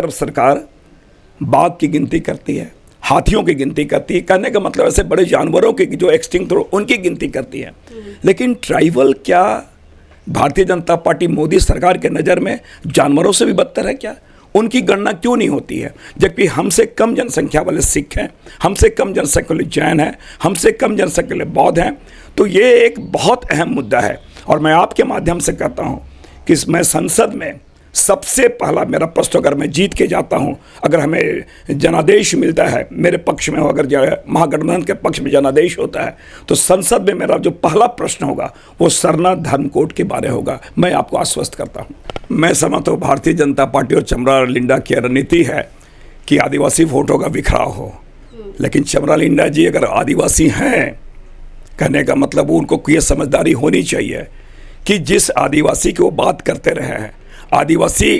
तरफ सरकार बाघ की गिनती करती है, हाथियों की गिनती करती है, कहने का मतलब ऐसे बड़े जानवरों की जो एक्सटिंक्ट हो उनकी गिनती करती है, लेकिन ट्राइबल क्या भारतीय जनता पार्टी मोदी सरकार के नज़र में जानवरों से भी बदतर है क्या? उनकी गणना क्यों नहीं होती है? जबकि हमसे कम जनसंख्या वाले सिख हैं, हमसे कम जनसंख्या वाले जैन हैं, हमसे कम जनसंख्या वाले बौद्ध हैं। तो ये एक बहुत अहम मुद्दा है और मैं आपके माध्यम से कहता हूँ कि मैं संसद में सबसे पहला मेरा प्रश्न, अगर मैं जीत के जाता हूं, अगर हमें जनादेश मिलता है मेरे पक्ष में हो, अगर महागठबंधन के पक्ष में जनादेश होता है, तो संसद में मेरा जो पहला प्रश्न होगा वो सरना धर्म कोड के बारे होगा। मैं आपको आश्वस्त करता हूं। मैं समझता हूँ भारतीय जनता पार्टी और चमरा लिंडा की रणनीति है कि आदिवासी वोटों का बिखराव हो, लेकिन चमरा लिंडा जी अगर आदिवासी हैं, कहने का मतलब उनको ये समझदारी होनी चाहिए कि जिस आदिवासी की वो बात करते रहे हैं, आदिवासी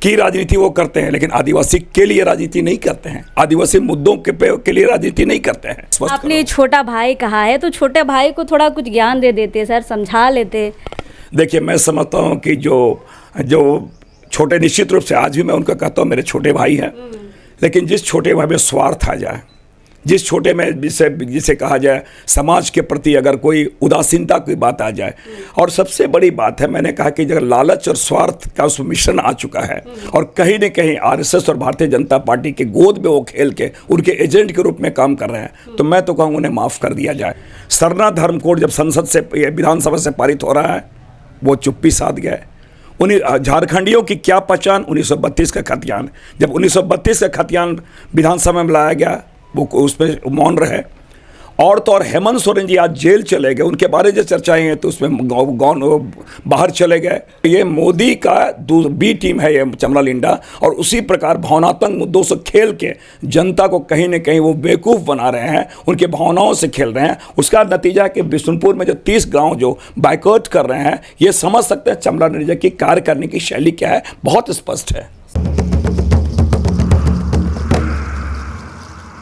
की राजनीति वो करते हैं, लेकिन आदिवासी के लिए राजनीति नहीं करते हैं, आदिवासी मुद्दों के लिए राजनीति नहीं करते हैं। आपने छोटा भाई कहा है, तो छोटे भाई को थोड़ा कुछ ज्ञान दे देते सर, समझा लेते। देखिए, मैं समझता हूँ कि जो छोटे, निश्चित रूप से आज भी मैं उनका कहता हूँ मेरे छोटे भाई हैं, लेकिन जिस छोटे भाई में स्वार्थ आ जाए, जिस छोटे में जिसे कहा जाए समाज के प्रति अगर कोई उदासीनता की बात आ जाए, और सबसे बड़ी बात है, मैंने कहा कि अगर लालच और स्वार्थ का उसमें मिश्रण आ चुका है और कहीं न कहीं आरएसएस और भारतीय जनता पार्टी के गोद में वो खेल के उनके एजेंट के रूप में काम कर रहे हैं, तो मैं तो कहूँ उन्हें माफ़ कर दिया जाए। सरना धर्म कोड जब संसद से, विधानसभा से पारित हो रहा है, वो चुप्पी साध गए। उन्हीं झारखंडियों की क्या पहचान? 1932 का खतियान, जब 1932 का खतियान विधानसभा में लाया गया वो उसमें मौन रहे। और तो और हेमंत सोरेन जी आज जेल चले गए, उनके बारे में चर्चाएं हैं तो उसमें बाहर चले गए। ये मोदी का बी टीम है ये चमरा लिंडा, और उसी प्रकार भावनात्मक मुद्दों से खेल के जनता को कहीं न कहीं वो बेवकूफ़ बना रहे हैं, उनके भावनाओं से खेल रहे हैं। उसका नतीजा कि बिशुनपुर में जो 30 गाँव जो बाइकआउट कर रहे हैं, ये समझ सकते हैं चमरा लिंडा की कार्य करने की शैली क्या है, बहुत स्पष्ट है।